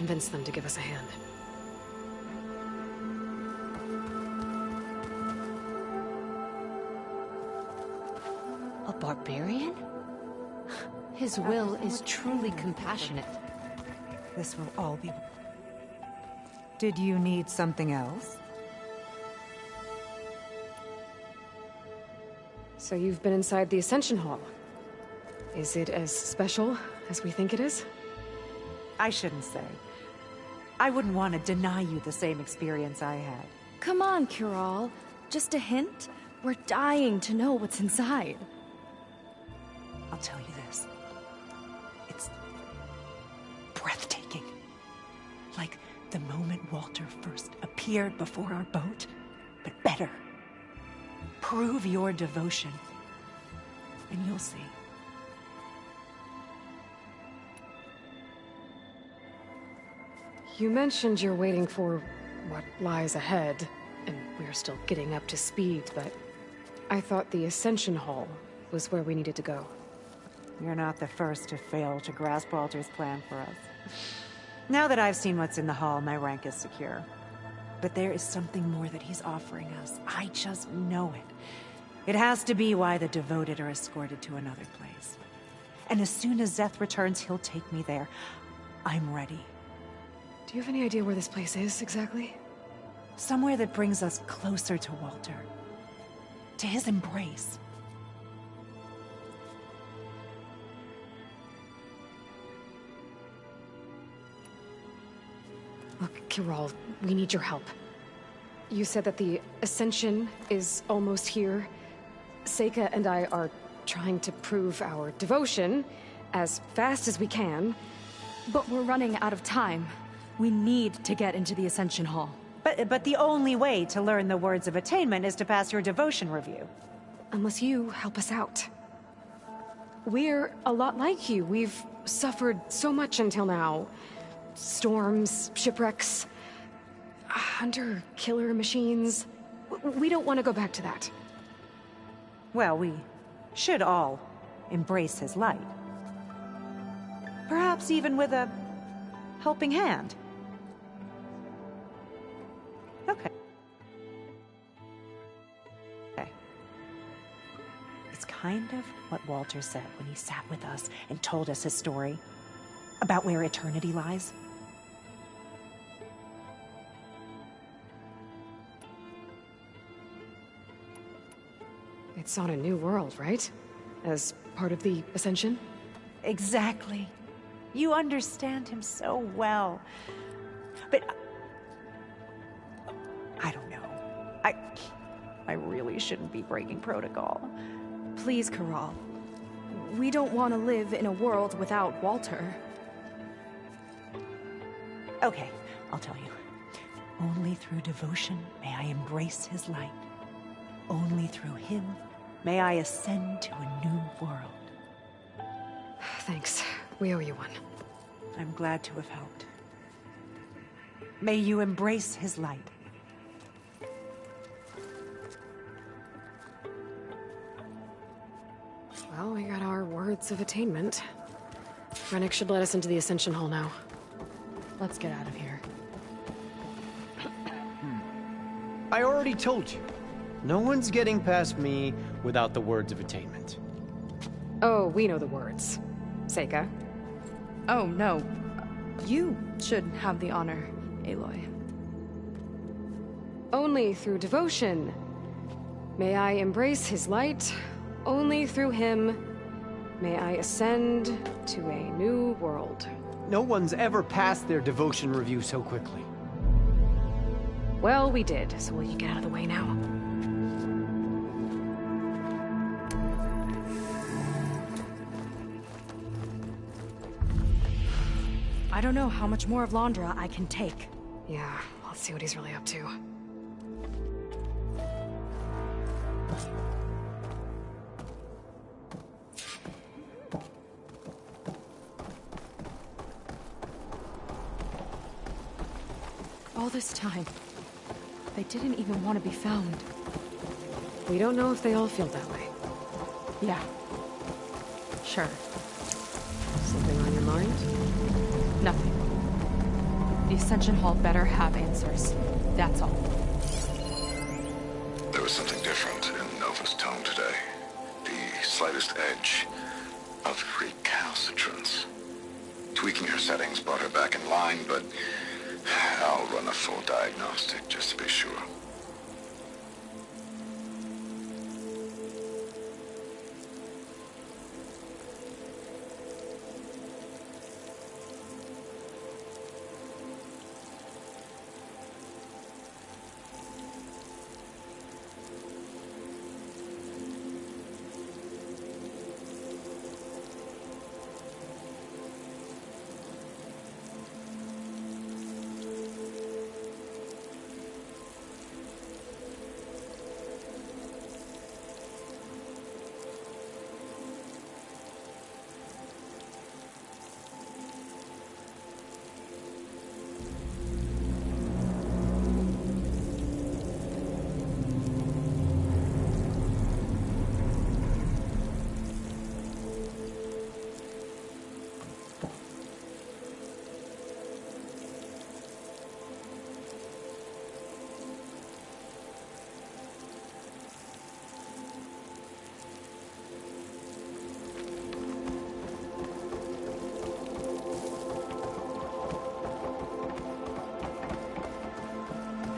convince them to give us a hand. A barbarian? His will is truly compassionate. This will all be... Did you need something else? So you've been inside the Ascension Hall. Is it as special as we think it is? I shouldn't say. I wouldn't want to deny you the same experience I had. Come on, Kiral. Just a hint? We're dying to know what's inside. I'll tell you this. It's breathtaking. Like the moment Walter first appeared before our boat, but better. Prove your devotion, and you'll see. You mentioned you're waiting for what lies ahead, and we're still getting up to speed, but I thought the Ascension Hall was where we needed to go. You're not the first to fail to grasp Walter's plan for us. Now that I've seen what's in the hall, my rank is secure. But there is something more that he's offering us. I just know it. It has to be why the devoted are escorted to another place. And as soon as Szeth returns, he'll take me there. I'm ready. Do you have any idea where this place is, exactly? Somewhere that brings us closer to Walter. To his embrace. Look, Kiral, we need your help. You said that the Ascension is almost here. Seika and I are trying to prove our devotion as fast as we can. But we're running out of time. We need to get into the Ascension Hall. But the only way to learn the words of attainment is to pass your devotion review. Unless you help us out. We're a lot like you. We've suffered so much until now. Storms, shipwrecks, hunter-killer machines. We don't want to go back to that. Well, we should all embrace his light. Perhaps even with a helping hand. Okay. It's kind of what Walter said when he sat with us and told us his story about where eternity lies. It's on a new world, right? As part of the Ascension? Exactly. You understand him so well. But... I don't know. I really shouldn't be breaking protocol. Please, Kiral. We don't want to live in a world without Walter. Okay, I'll tell you. Only through devotion may I embrace his light. Only through him may I ascend to a new world. Thanks. We owe you one. I'm glad to have helped. May you embrace his light. Well, we got our words of attainment. Rennick should let us into the Ascension Hall now. Let's get out of here. I already told you. No one's getting past me without the words of attainment. Oh, we know the words. Seika. Oh, no. You should have the honor, Aloy. Only through devotion may I embrace his light. Only through him may I ascend to a new world. No one's ever passed their devotion review so quickly. Well, we did, so will you get out of the way now? I don't know how much more of Londra I can take. Yeah, let's see what he's really up to. All this time, they didn't even want to be found. We don't know if they all feel that way. Yeah. Sure. Something on your mind? Nothing. The Ascension Hall better have answers. That's all. There was something different in Nova's tone today. The slightest edge of recalcitrance. Tweaking her settings brought her back in line, but I'll run a full diagnostic just to be sure.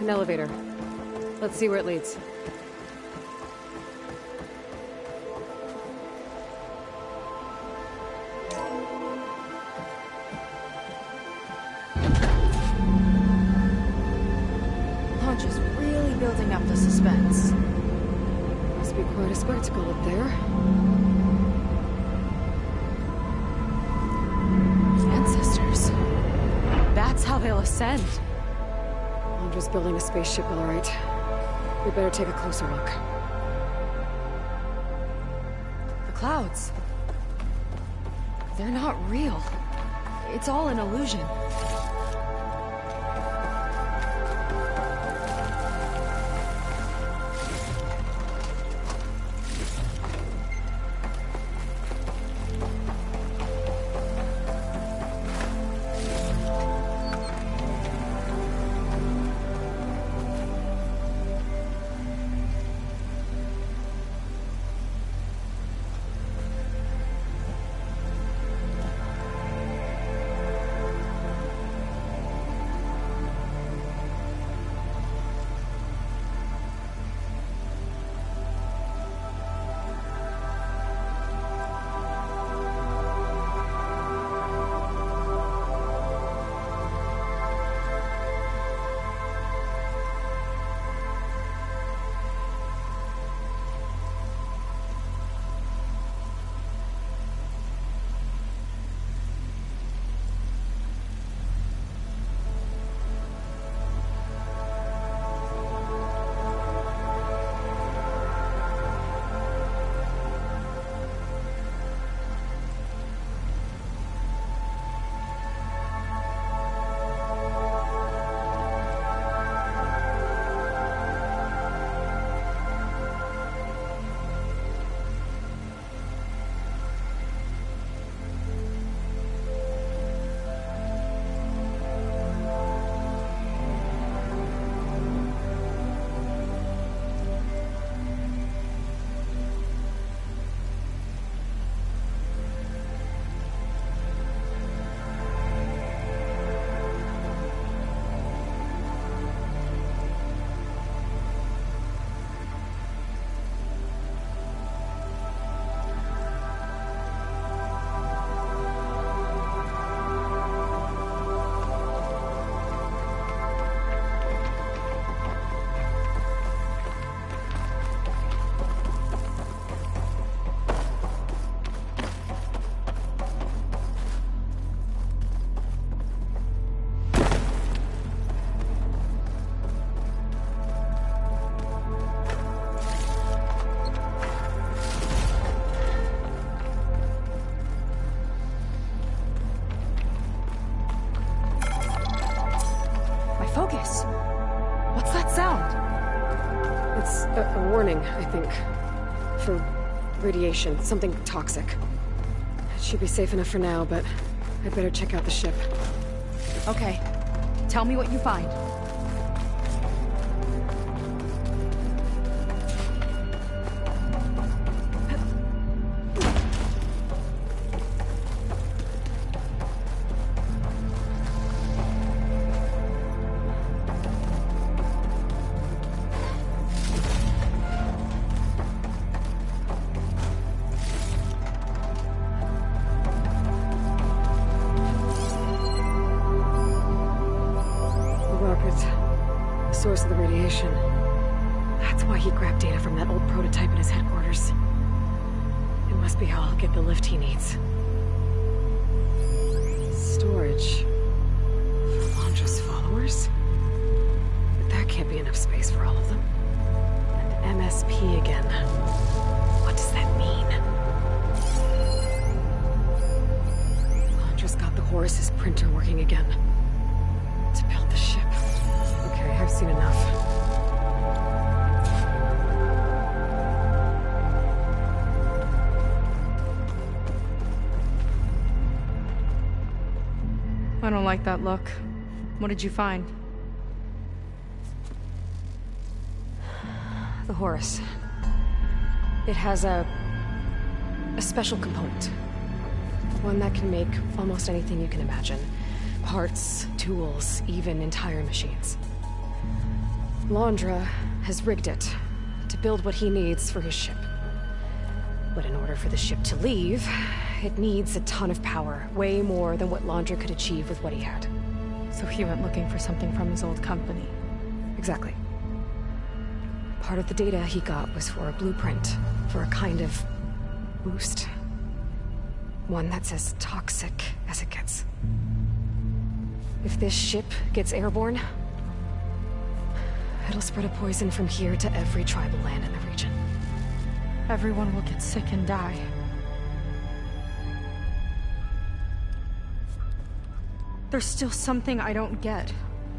An elevator. Let's see where it leads. Launch is really building up the suspense. Must be quite a spectacle up there. Ancestors. That's how they'll ascend. Andra's building a spaceship, all right. We better take a closer look. The clouds. They're not real. It's all an illusion. Focus. What's that sound? It's a warning, I think. For radiation, something toxic. It should be safe enough for now, but I'd better check out the ship. Okay. Tell me what you find. Source of the radiation. That's why he grabbed data from that old prototype in his headquarters. It must be how I'll get the lift he needs. Storage. For Londra's followers? But that can't be enough space for all of them. And MSP again. What does that mean? Londra's got the Horus's printer working again. To build the ship. Okay, I've seen enough. I don't like that look. What did you find? The Horus. It has a special component. One that can make almost anything you can imagine. Parts, tools, even entire machines. Londra has rigged it to build what he needs for his ship. But in order for the ship to leave, it needs a ton of power, way more than what Londra could achieve with what he had. So he went looking for something from his old company. Exactly. Part of the data he got was for a blueprint, for a kind of boost. One that's as toxic as it gets. If this ship gets airborne, it'll spread a poison from here to every tribal land in the region. Everyone will get sick and die. There's still something I don't get.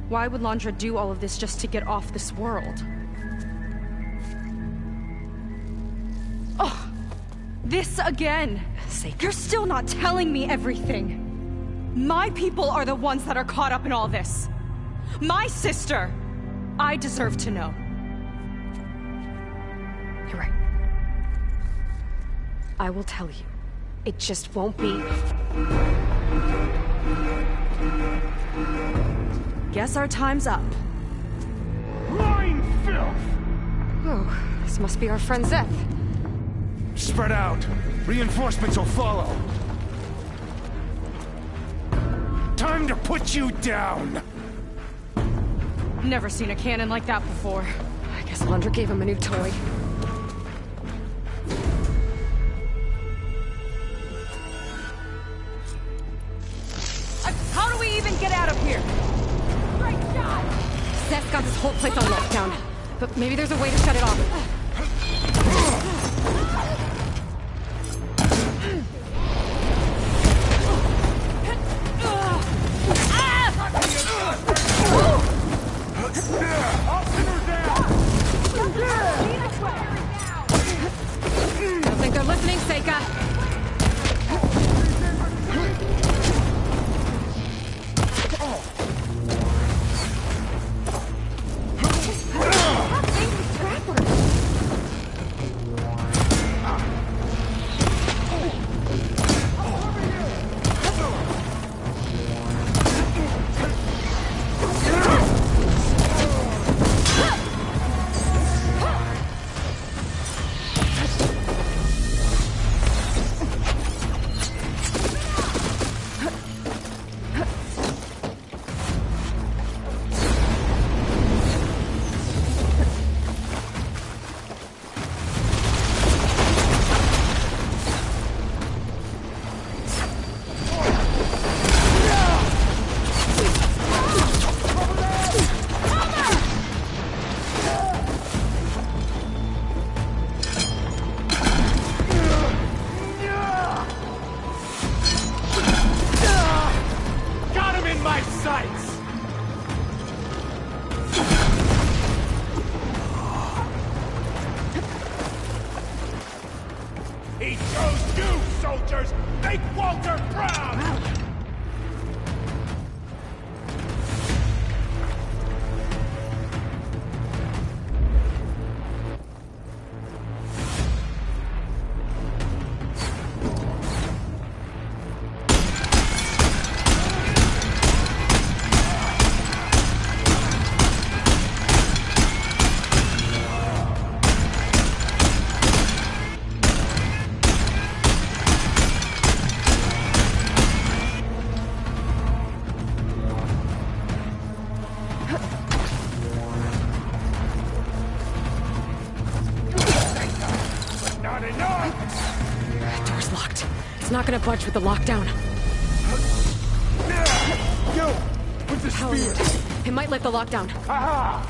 Why would Londra do all of this just to get off this world? Oh! This again! You're still not telling me everything! My people are the ones that are caught up in all this! My sister! I deserve to know. You're right. I will tell you. It just won't be... Guess our time's up. Lying filth! Oh, this must be our friend Zeth. Spread out. Reinforcements will follow. Time to put you down! Never seen a cannon like that before. I guess Londra gave him a new toy. How do we even get out of here? Great shot! Zeth's got this whole place on lockdown. But maybe there's a way to shut it off. Don't think they're listening, Seika. He chose you, soldiers! Make Walter proud! not gonna budge with the lockdown. Yo! With the Power spear! mode. It might lift the lockdown. Aha!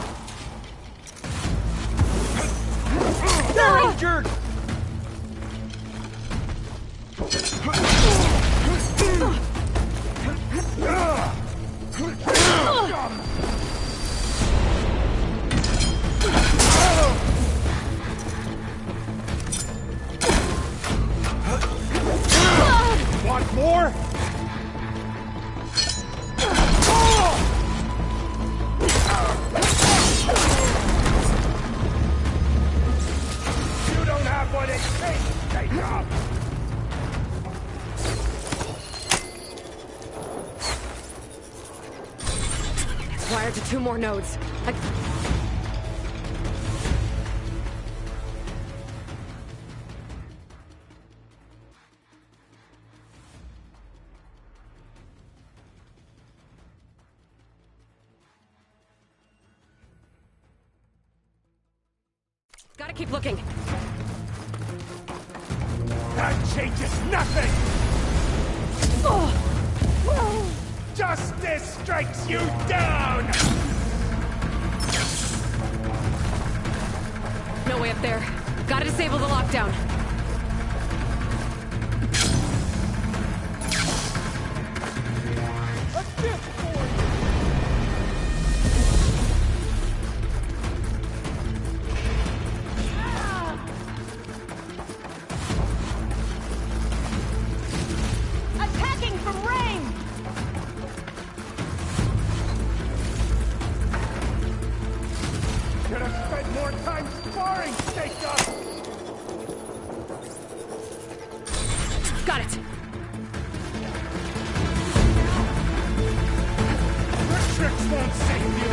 They're injured! Want more? You don't have what it takes, Jacob! It's wired to 2 more nodes. Gotta keep looking. That changes nothing! Justice strikes you down! No way up there. Gotta disable the lockdown. Attacking from range! Could have spent more time sparring, Jacob! Got it. Your tricks won't save you!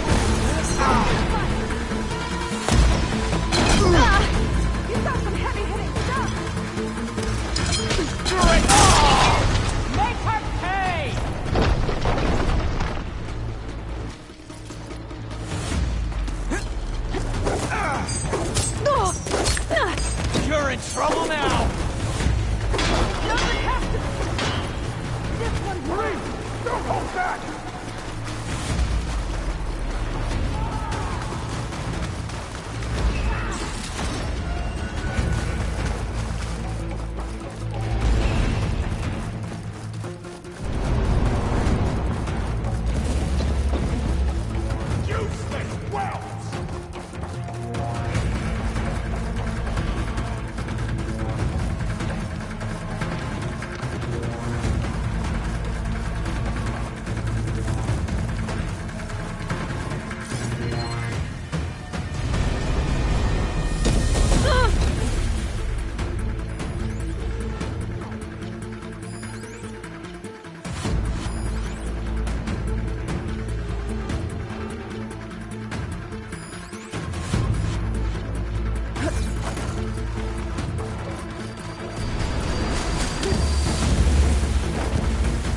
You got some heavy-hitting stuff! Great! Make her pay! You're in trouble now! Don't hold back! Useless wells!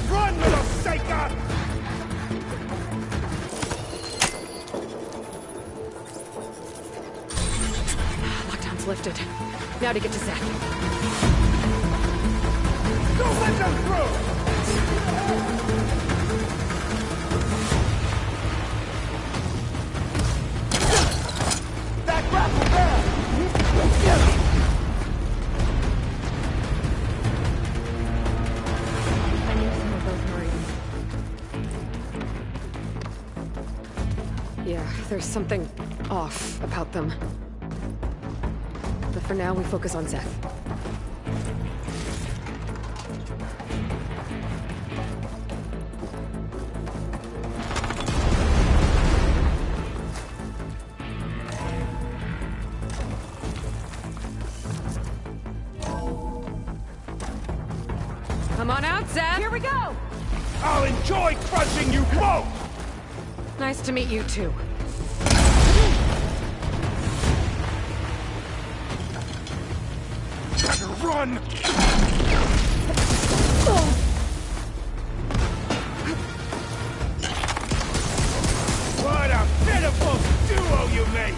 Run, little Seika! Lockdown's lifted. Now to get to Zack. Don't let them through! That grapple there! I knew some of those Marines. Yeah, there's something off about them. But for now, we focus on Zack. Come on out, Zack! Here we go! I'll enjoy crushing you both! Nice to meet you, too. Better run! What a pitiful duo you make!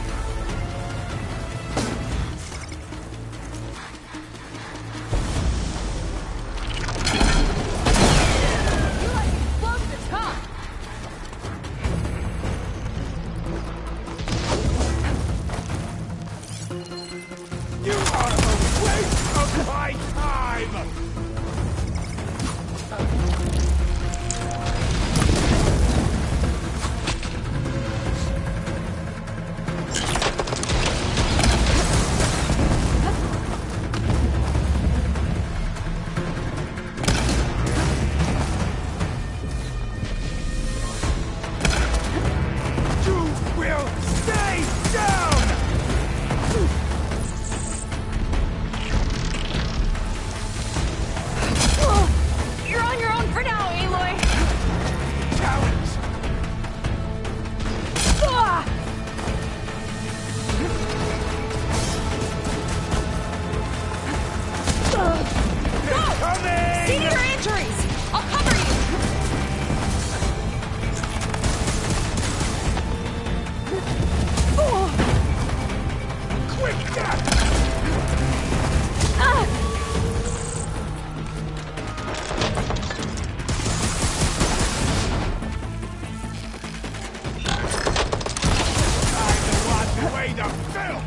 the filth!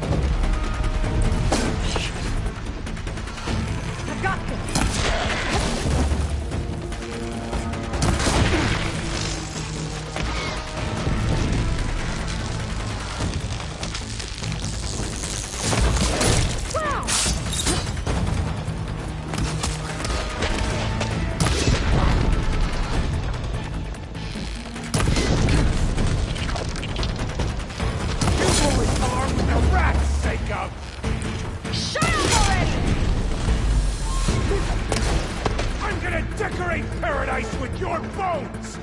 I've got this! Decorate paradise with your bones!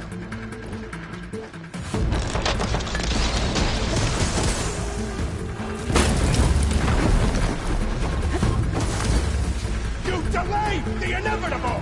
You delayed the inevitable!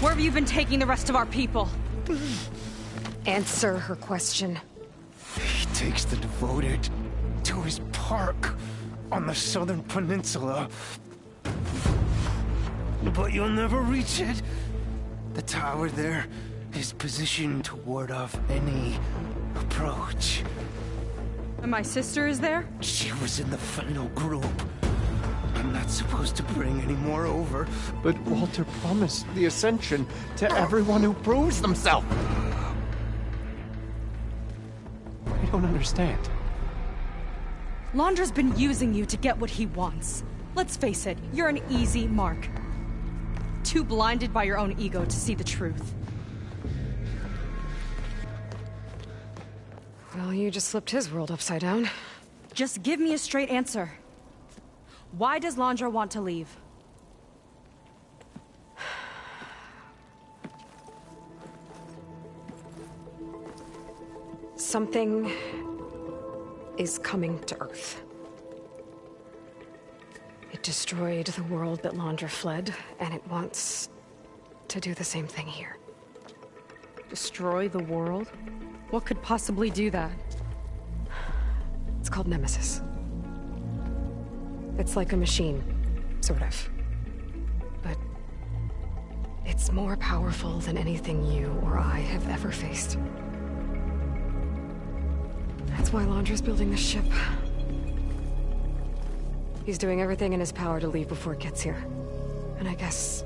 Where have you been taking the rest of our people? Answer her question. He takes the devoted to his park on the southern peninsula. But you'll never reach it. The tower there is positioned to ward off any approach. And my sister is there? She was in the final group. I'm not supposed to bring any more over. But Walter promised the Ascension to everyone who proves themselves. I don't understand. Londra's been using you to get what he wants. Let's face it, you're an easy mark. Too blinded by your own ego to see the truth. Well, you just flipped his world upside down. Just give me a straight answer. Why does Londra want to leave? Something is coming to Earth. It destroyed the world that Londra fled, and it wants to do the same thing here. Destroy the world? What could possibly do that? It's called Nemesis. It's like a machine, sort of. But it's more powerful than anything you or I have ever faced. That's why Londra's building this ship. He's doing everything in his power to leave before it gets here. And I guess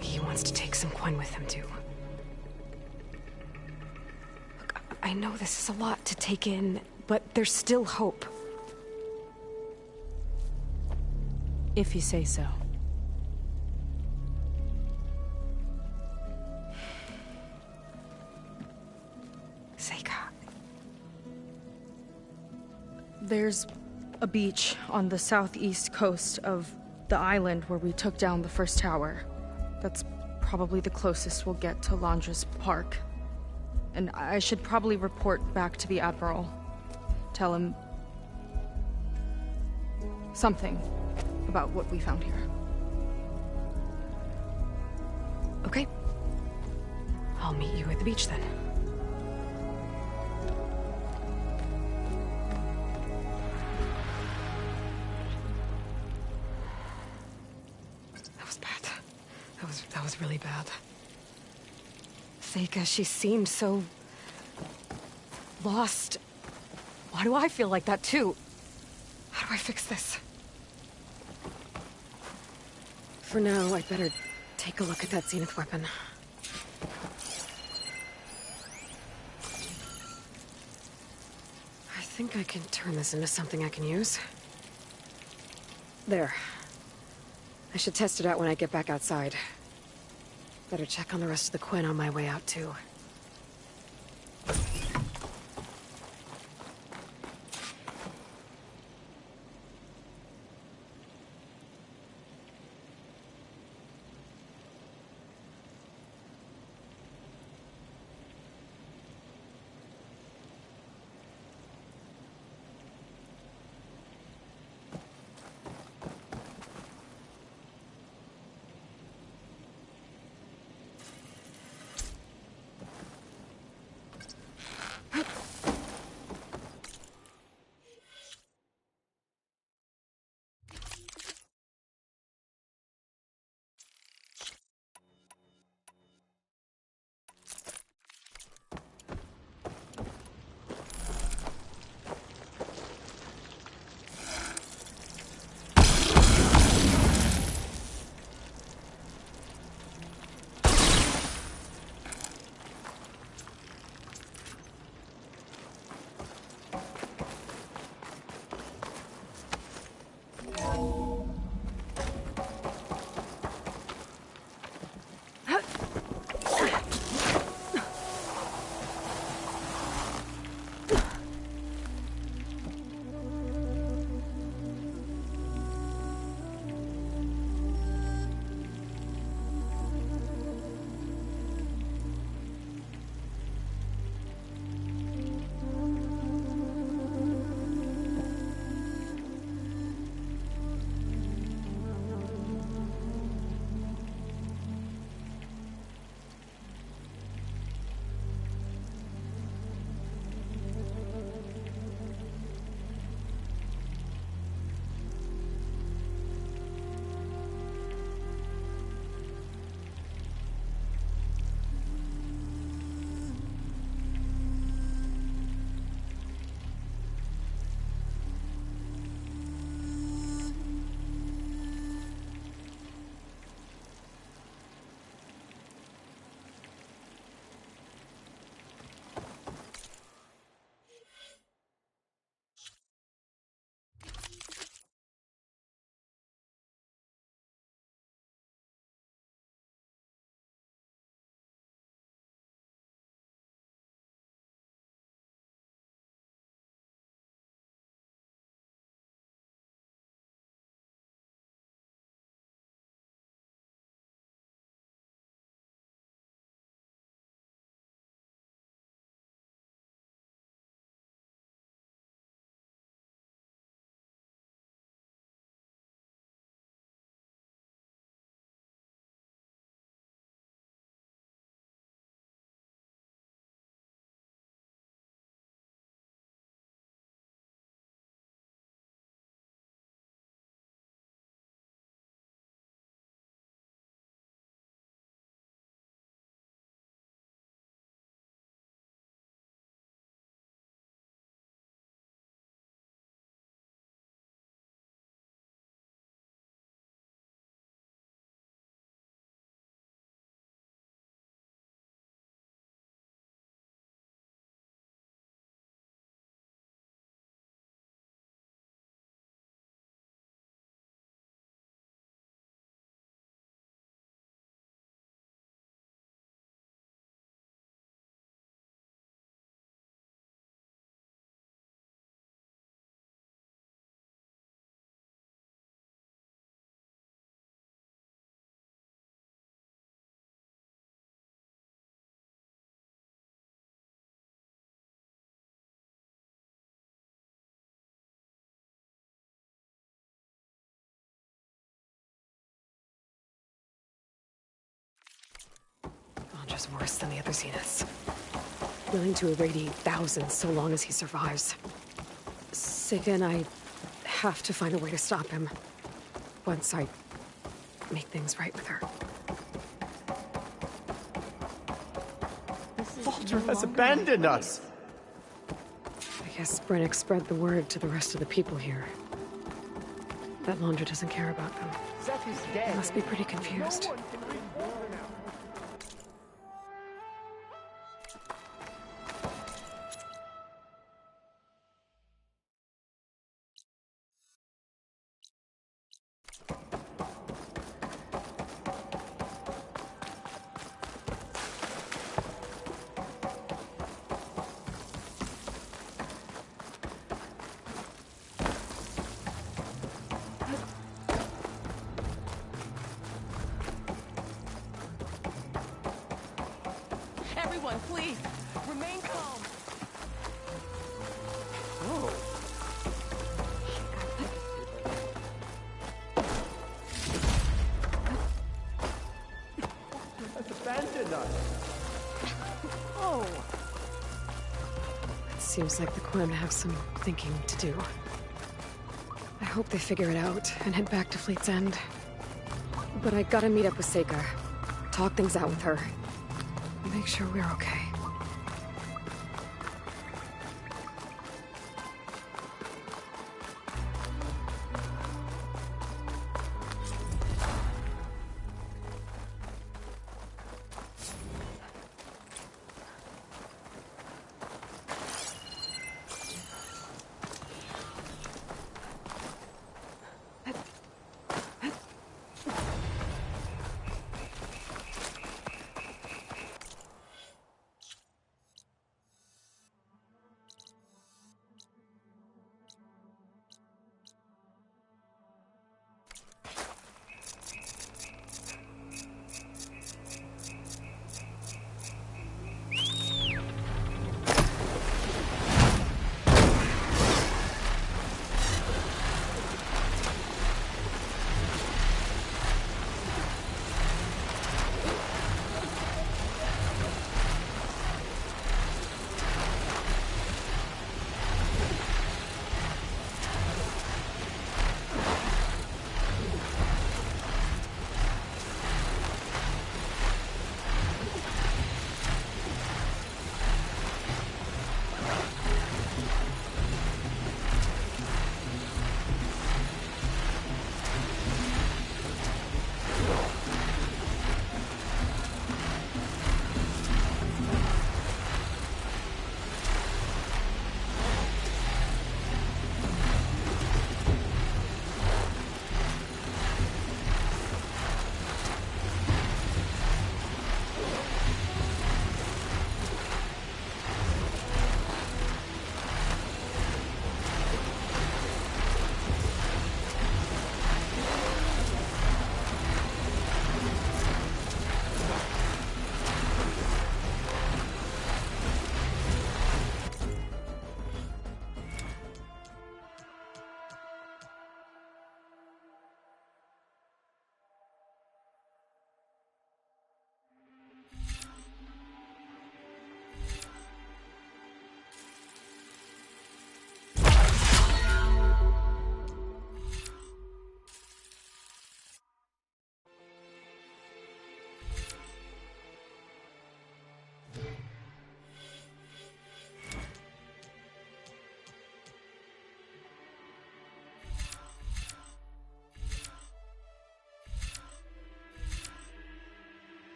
he wants to take some Quen with him, too. Look, I know this is a lot to take in, but there's still hope. If you say so. Seika. There's a beach on the southeast coast of the island where we took down the first tower. That's probably the closest we'll get to Londra's Park. And I should probably report back to the Admiral. Tell him something about what we found here. Okay. I'll meet you at the beach then. That was bad. That was really bad. Seika, she seemed so lost. Why do I feel like that too? How do I fix this? For now, I'd better take a look at that Zenith weapon. I think I can turn this into something I can use. There. I should test it out when I get back outside. Better check on the rest of the Quen on my way out, too. just worse than the other Zeniths. Willing to irradiate thousands so long as he survives. Seika and I have to find a way to stop him. Once I make things right with her. Walter has abandoned us! I guess Brennick spread the word to the rest of the people here. That Laundra doesn't care about them. They must be pretty confused. Everyone, please, remain calm. Abandoned us! It seems like the Quen have some thinking to do. I hope they figure it out and head back to Fleet's End. But I gotta meet up with Seika. Talk things out with her. Make sure we're okay.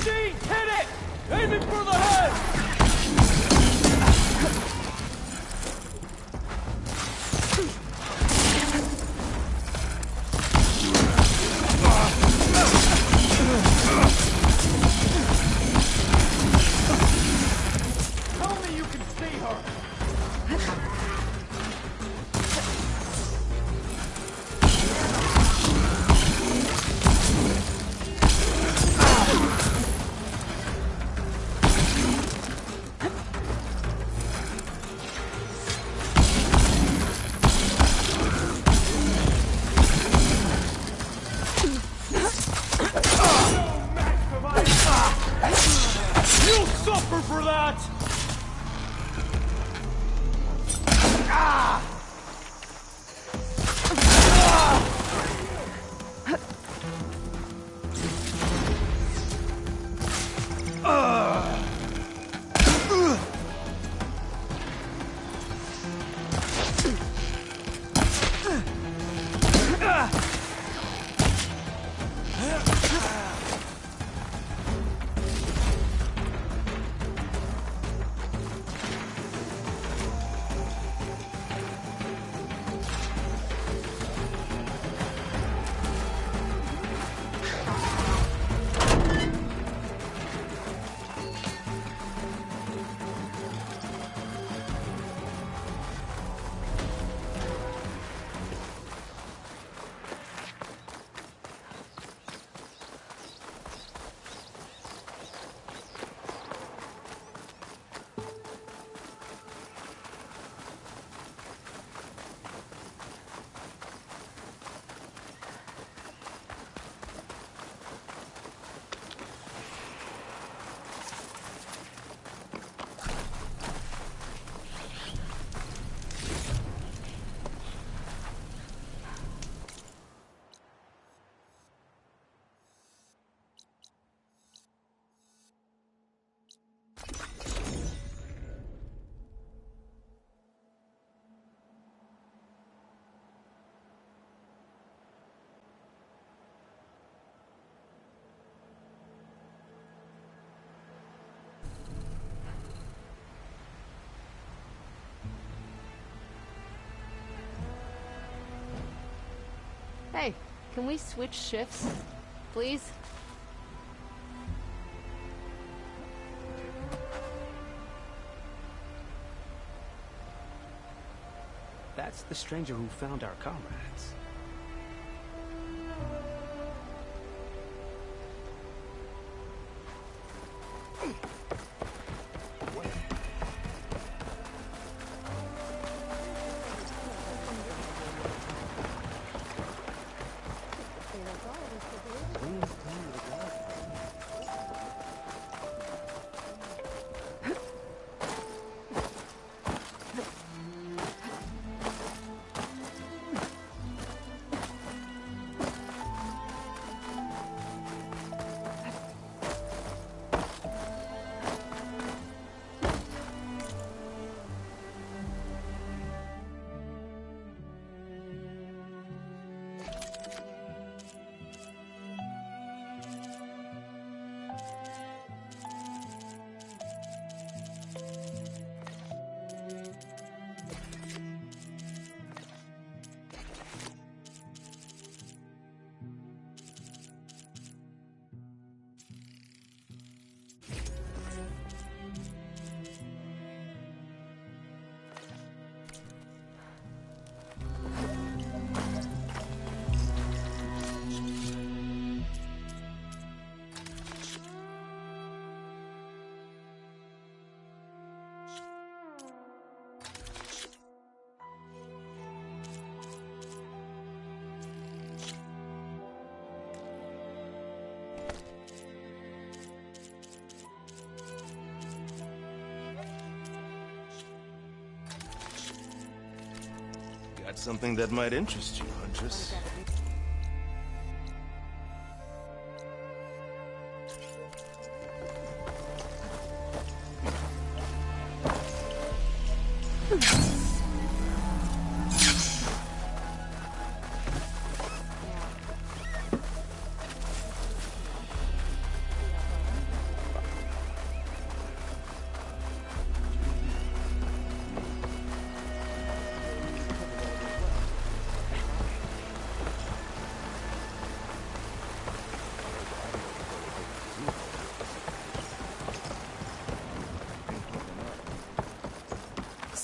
16! Hit it! Aiming for the head! Tell me you can see her! You'll suffer for that! Hey, can we switch shifts, please? That's the stranger who found our comrades. Got something that might interest you, Huntress.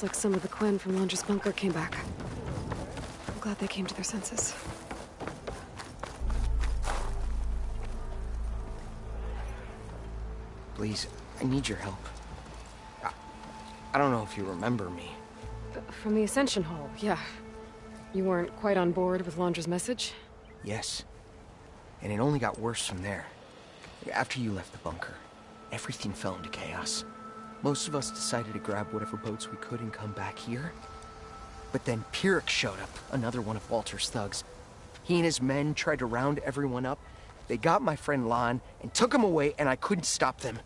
Looks like some of the Quen from Londra's bunker came back. I'm glad they came to their senses. Please, I need your help. I don't know if you remember me. From the Ascension Hall, yeah. You weren't quite on board with Londra's message? Yes. And it only got worse from there. After you left the bunker, everything fell into chaos. Most of us decided to grab whatever boats we could and come back here. But then Pyrrhic showed up, another one of Walter's thugs. He and his men tried to round everyone up. They got my friend Lon and took him away, and I couldn't stop them.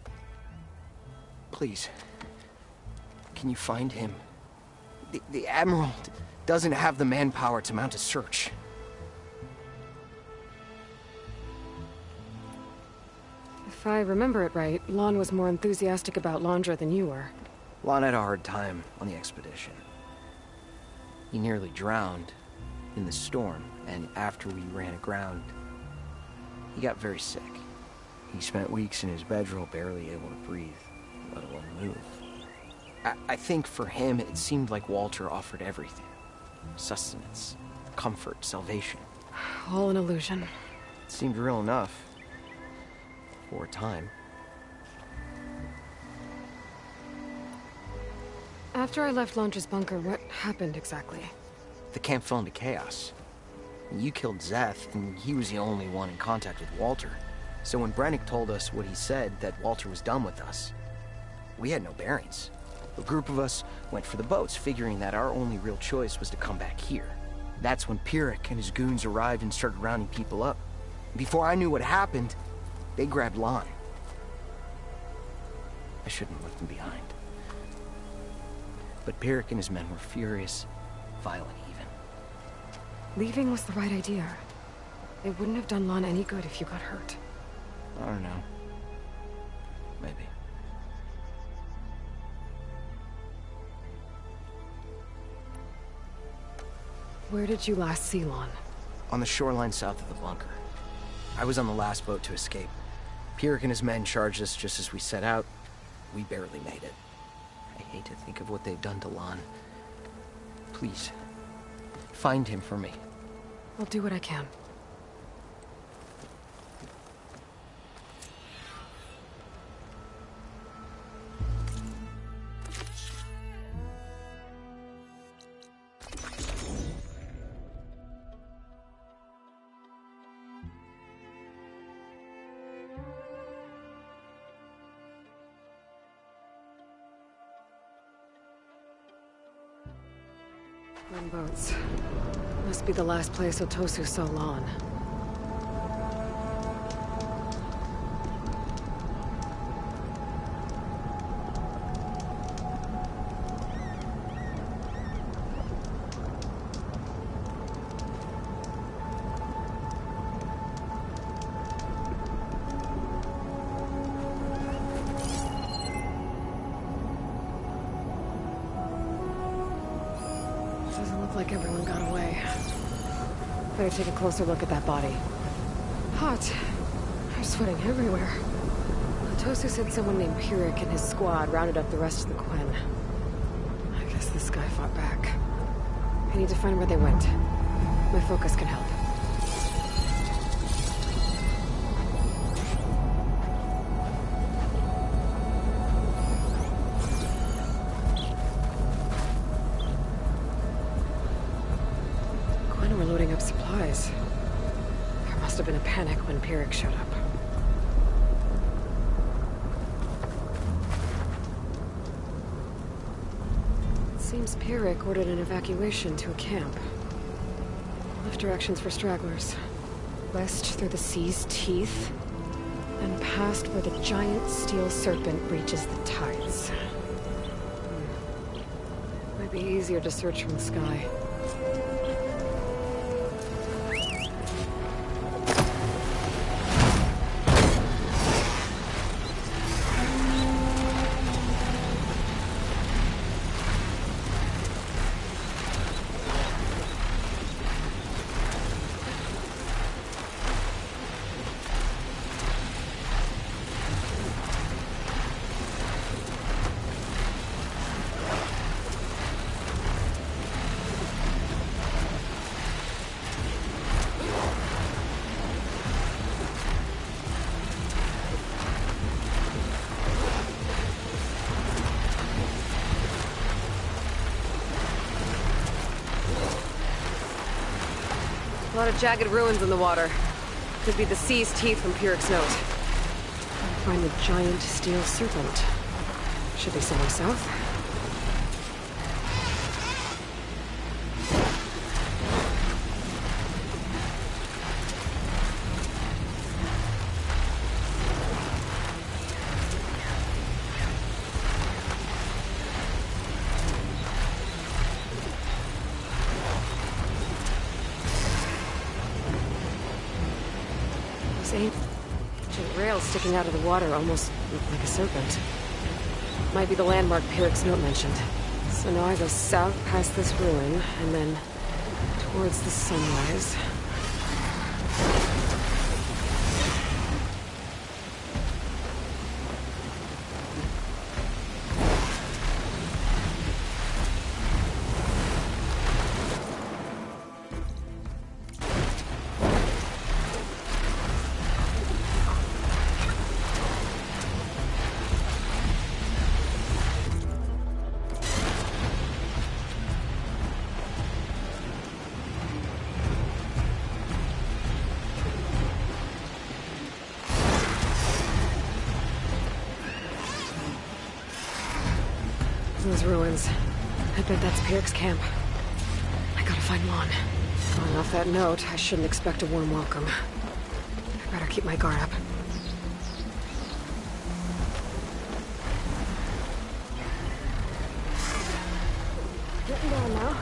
Please, can you find him? The Admiral doesn't have the manpower to mount a search. If I remember it right, Lon was more enthusiastic about Londra than you were. Lon had a hard time on the expedition. He nearly drowned in the storm, and after we ran aground, he got very sick. He spent weeks in his bedroll, barely able to breathe, let alone move. I think for him, it seemed like Walter offered everything. Sustenance, comfort, salvation. All an illusion. It seemed real enough. For a time. After I left Londra's bunker, what happened exactly? The camp fell into chaos. You killed Szeth, and he was the only one in contact with Walter. So when Brannick told us what he said, that Walter was done with us, we had no bearings. A group of us went for the boats, figuring that our only real choice was to come back here. That's when Pyrrhic and his goons arrived and started rounding people up. Before I knew what happened, they grabbed Lon. I shouldn't have left him behind. But Pyrrhic and his men were furious, violent even. Leaving was the right idea. It wouldn't have done Lon any good if you got hurt. I don't know. Maybe. Where did you last see Lon? On the shoreline south of the bunker. I was on the last boat to escape. Pyrrhic and his men charged us just as we set out. We barely made it. I hate to think of what they've done to Lon. Please, find him for me. I'll do what I can. Twin boats. Must be the last place Otosu saw Lon. Like everyone got away. Better take a closer look at that body. Hot. I'm sweating everywhere. Otosu said someone named Pyrrhic and his squad rounded up the rest of the Quen. I guess this guy fought back. I need to find where they went. My focus can help. Supplies. There must have been a panic when Pyrrhic showed up. It seems Pyrrhic ordered an evacuation to a camp. Left directions for stragglers. West through the sea's teeth, and past where the giant steel serpent reaches the tides. Might be easier to search from the sky. A lot of jagged ruins in the water. Could be the sea's teeth from Pyrrhic's note. Find a giant steel serpent. Should be somewhere south. Ancient rails sticking out of the water, almost like a serpent. Might be the landmark Pyrrhic's note mentioned. So now I go south past this ruin, and then towards the sunrise. Those ruins. I bet that's Pyrrhic's camp. I gotta find Lon. Going off that note, I shouldn't expect a warm welcome. I better keep my guard up. Getting down now.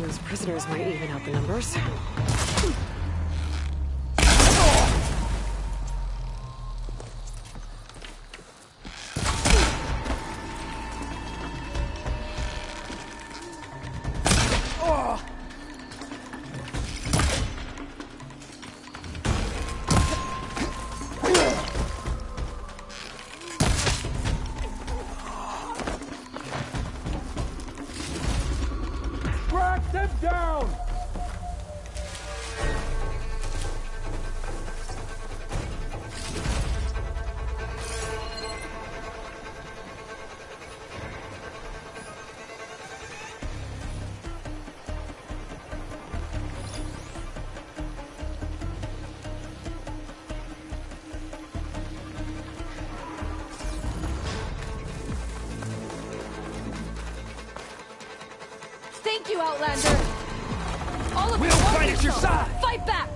Those prisoners might even out the numbers. Thank you, Outlander! All of We'll fight at your side! Fight back!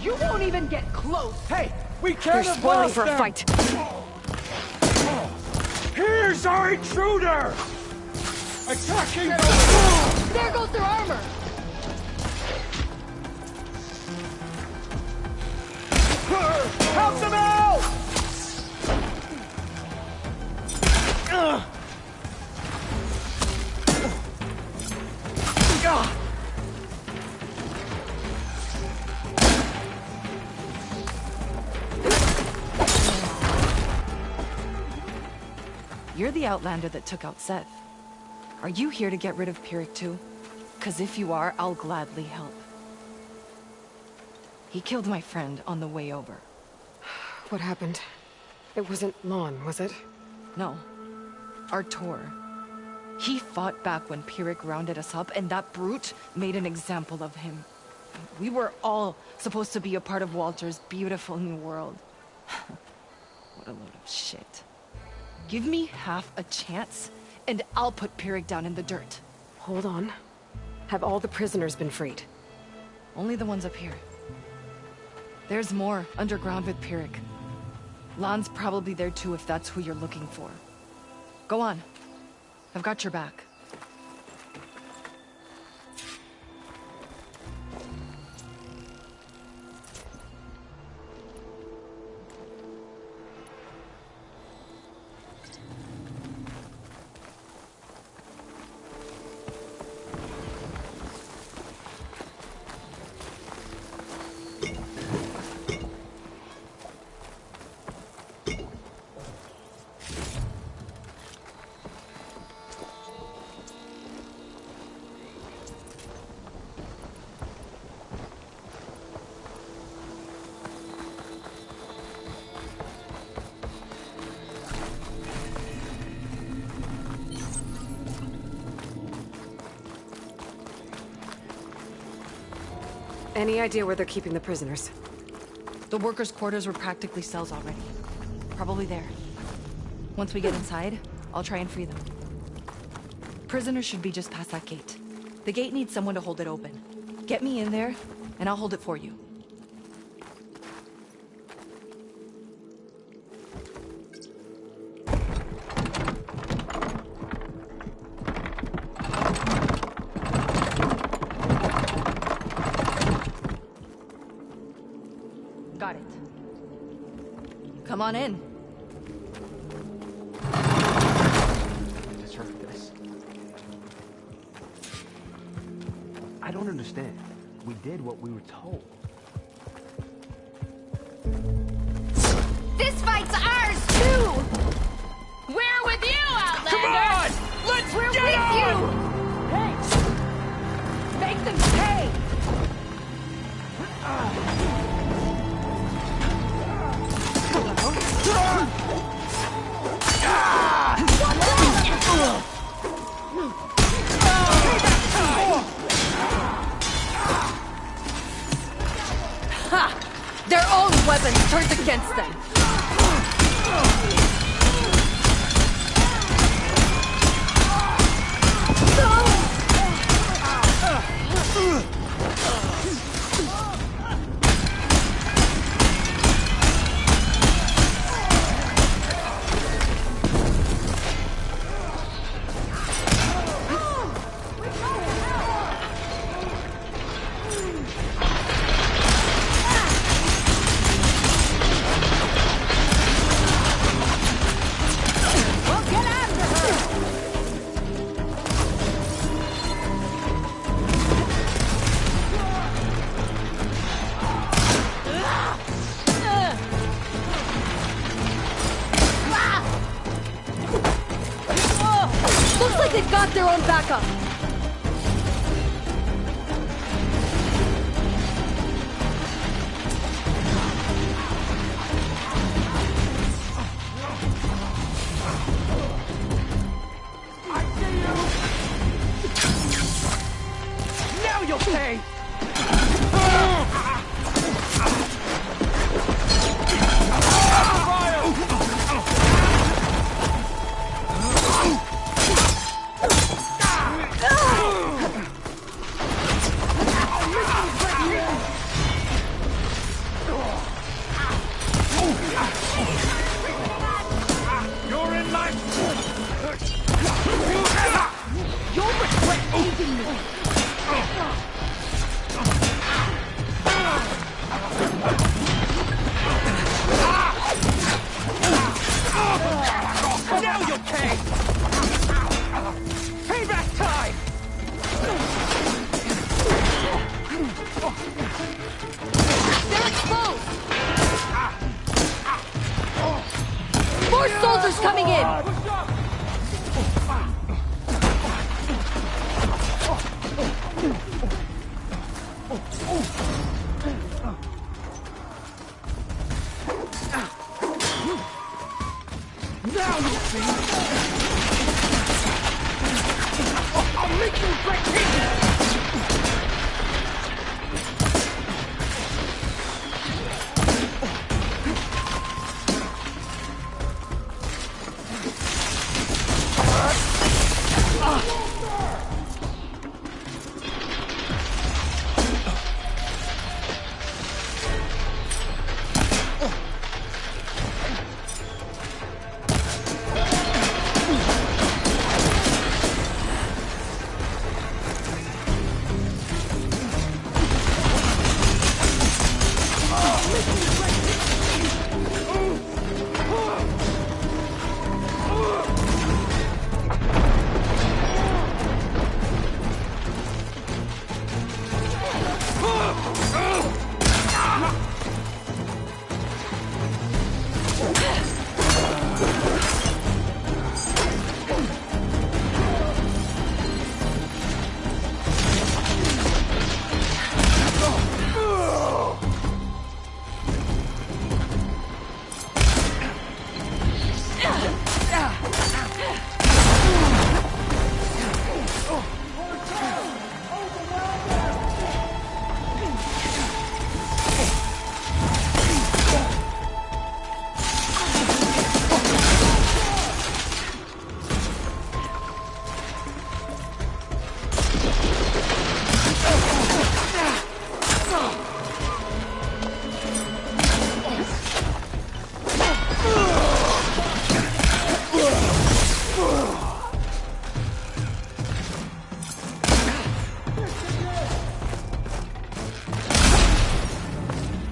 You won't even get close! Hey! We can't You're have spoiling lost for a them. fight! Where's our intruder? Attacking! There goes their armor! Help them out! You're the Outlander that took out Seth. Are you here to get rid of Pyrrhic too? 'Cause if you are, I'll gladly help. He killed my friend on the way over. What happened? It wasn't Lon, was it? No. Artur. He fought back when Pyrrhic rounded us up, and that brute made an example of him. We were all supposed to be a part of Walter's beautiful new world. What a load of shit. Give me half a chance, and I'll put Pyrrhic down in the dirt. Hold on. Have all the prisoners been freed? Only the ones up here. There's more underground with Pyrrhic. Lon's probably there too if that's who you're looking for. Go on. I've got your back. Any idea where they're keeping the prisoners? The workers' quarters were practically cells already. Probably there. Once we get inside, I'll try and free them. Prisoners should be just past that gate. The gate needs someone to hold it open. Get me in there, and I'll hold it for you. Got it. Come on in. I deserve this. I don't understand. We did what we were told. This fight's ours, too! We're with you, Outlander! Come on! Let's We're get with on! you! Hey! Make them pay! Ha! Their own weapons turned against them! Looks like they've got their own backup. I see you! Now you'll pay! You're in my...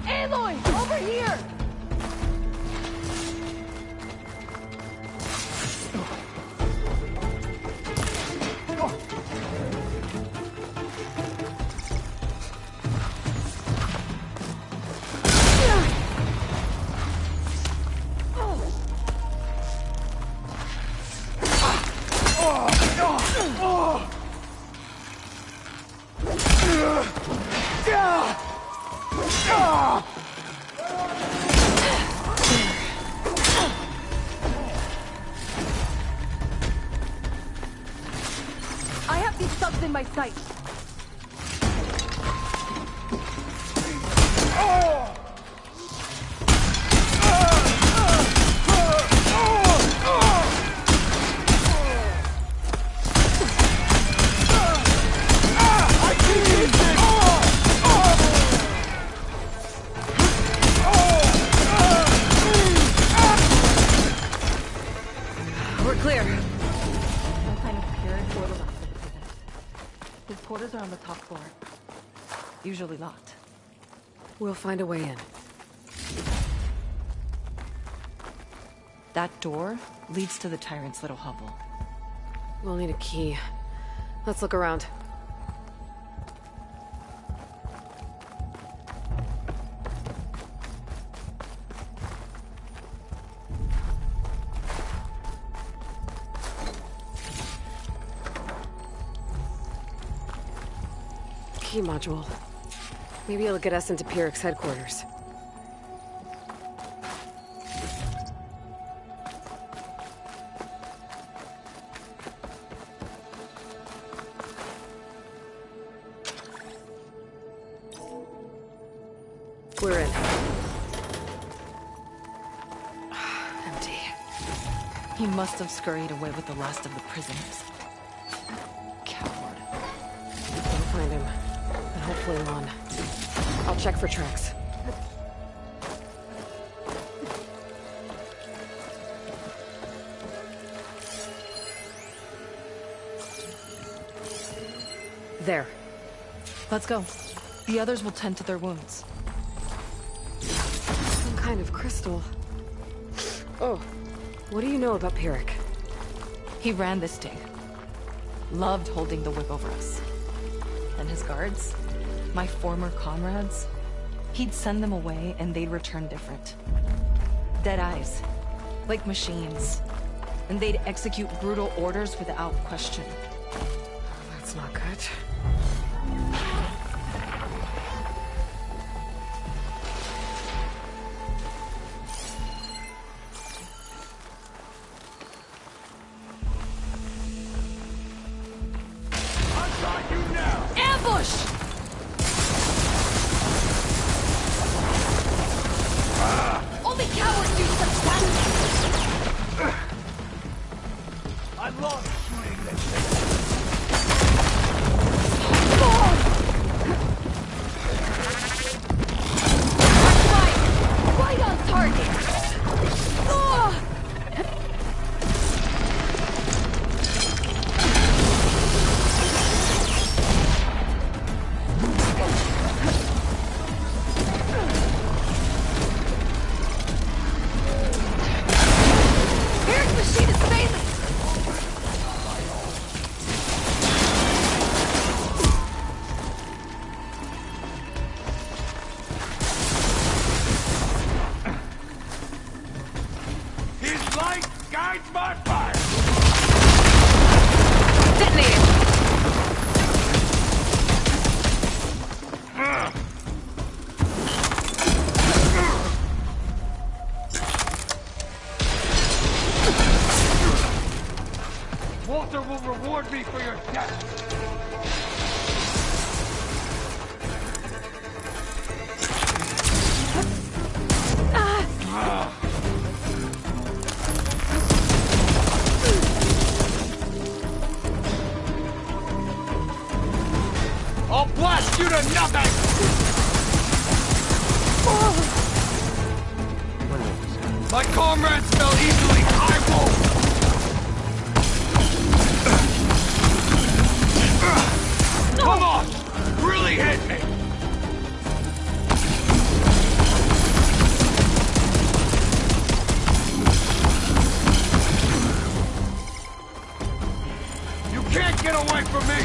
Aloy, over here! I have these subs in my sight. We're clear. No sign of Pierre or the rest of the prison. His quarters are on the top floor. Usually locked. We'll find a way in. That door leads to the Tyrant's little hovel. We'll need a key. Let's look around. Key module. Maybe it'll get us into Pyrex headquarters. We're in. Empty. He must have scurried away with the last of the prisoners. Coward. We'll find him. And hopefully Lon. I'll check for tracks. There. Let's go. The others will tend to their wounds. Some kind of crystal. Oh. What do you know about Pyric? He ran this dig. Loved holding the whip over us. And his guards? My former comrades? He'd send them away and they'd return different. Dead eyes. Like machines. And they'd execute brutal orders without question. That's not good. Walter will reward me for your death! I'll blast you to nothing! My comrades fell easily. I won't. Come on! Really hit me! You can't get away from me!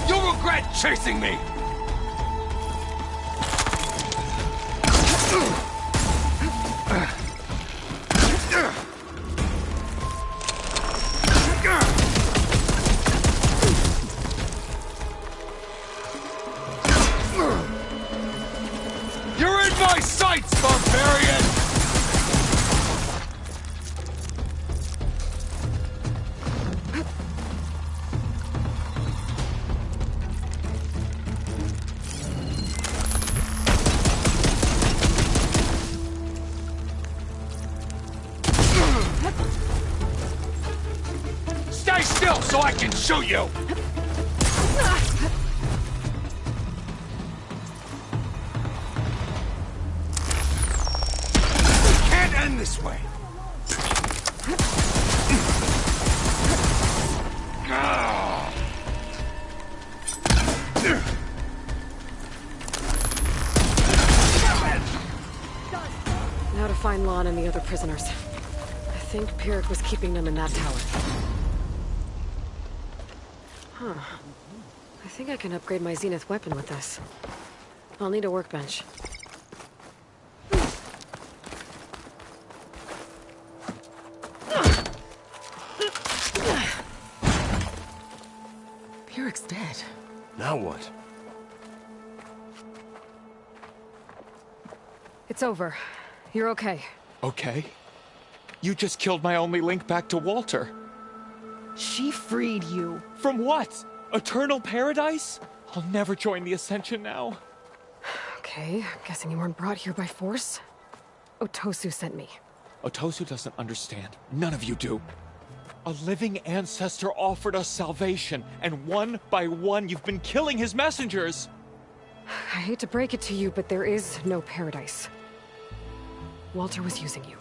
You'll regret chasing me! You're in my sights, barbarian! Stay still so I can shoot you! Can't end this way! Now to find Lon and the other prisoners. I think Pyrrhic was keeping them in that tower. Huh. I think I can upgrade my Zenith weapon with this. I'll need a workbench. Pyrrhic's dead. Now what? It's over. You're okay. Okay? You just killed my only link back to Walter. She freed you. From what? Eternal paradise? I'll never join the Ascension now. Okay, I'm guessing you weren't brought here by force. Otosu sent me. Otosu doesn't understand. None of you do. A living ancestor offered us salvation, and one by one you've been killing his messengers. I hate to break it to you, but there is no paradise. Walter was using you.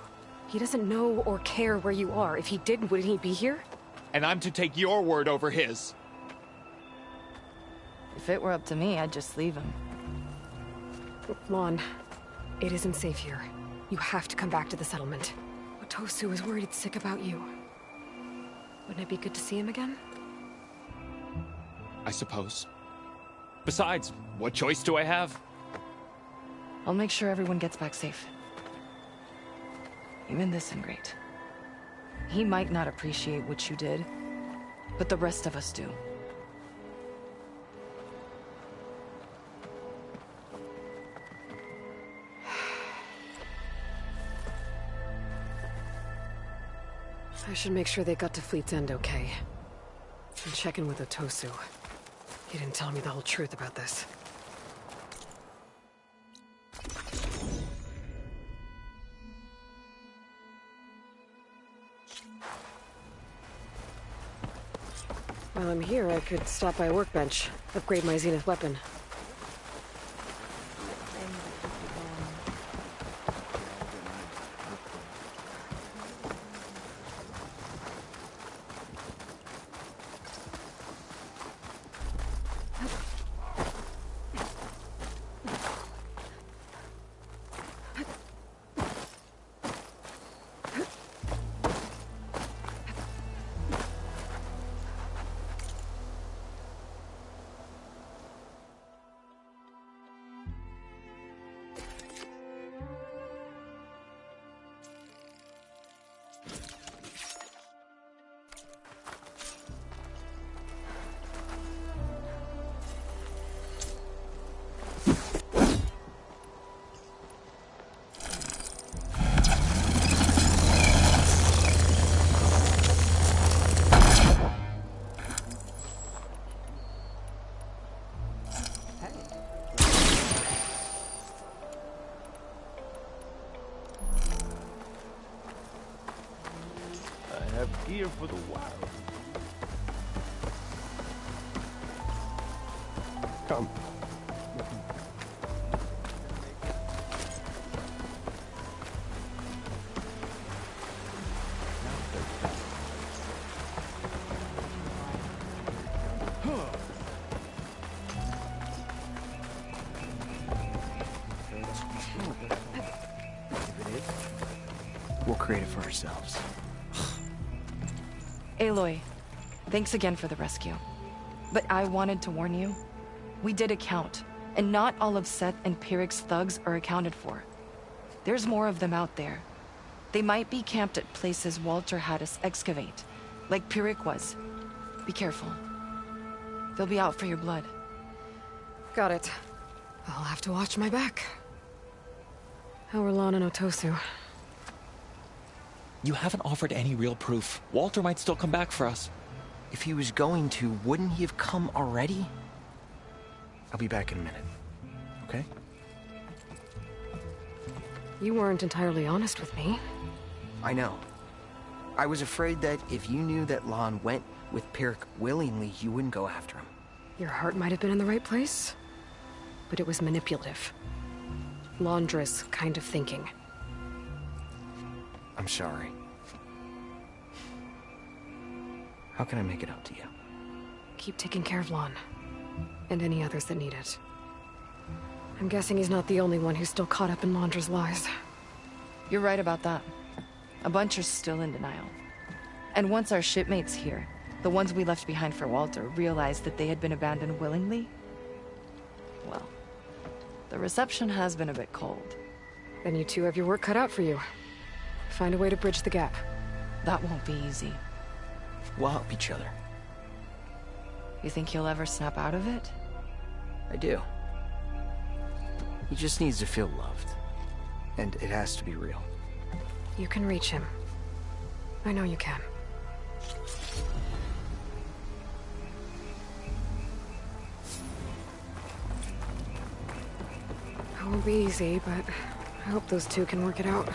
He doesn't know or care where you are. If he did, wouldn't he be here? And I'm to take your word over his. If it were up to me, I'd just leave him. Lon, it isn't safe here. You have to come back to the settlement. Otosu is worried sick about you. Wouldn't it be good to see him again? I suppose. Besides, what choice do I have? I'll make sure everyone gets back safe. Even this ingrate. He might not appreciate what you did, but the rest of us do. I should make sure they got to Fleet's End okay. And check in with Otosu. He didn't tell me the whole truth about this. While I'm here, I could stop by a workbench, upgrade my Zenith weapon. Gear for the wild. Come. We'll create it for ourselves. Aloy, thanks again for the rescue. But I wanted to warn you. We did a count, and not all of Seth and Pyrrhic's thugs are accounted for. There's more of them out there. They might be camped at places Walter had us excavate, like Pyrrhic was. Be careful. They'll be out for your blood. Got it. I'll have to watch my back. How are Lon and Otosu? You haven't offered any real proof. Walter might still come back for us. If he was going to, wouldn't he have come already? I'll be back in a minute. Okay? You weren't entirely honest with me. I know. I was afraid that if you knew that Lon went with Pyrrhic willingly, you wouldn't go after him. Your heart might have been in the right place, but it was manipulative. Laundress kind of thinking. I'm sorry. How can I make it up to you? Keep taking care of Lon. And any others that need it. I'm guessing he's not the only one who's still caught up in Laundra's lies. You're right about that. A bunch are still in denial. And once our shipmates here, the ones we left behind for Walter, realized that they had been abandoned willingly, well, the reception has been a bit cold. Then you two have your work cut out for you. Find a way to bridge the gap. That won't be easy. We'll help each other. You think he'll ever snap out of it? I do. He just needs to feel loved. And it has to be real. You can reach him. I know you can. It won't be easy, but I hope those two can work it out.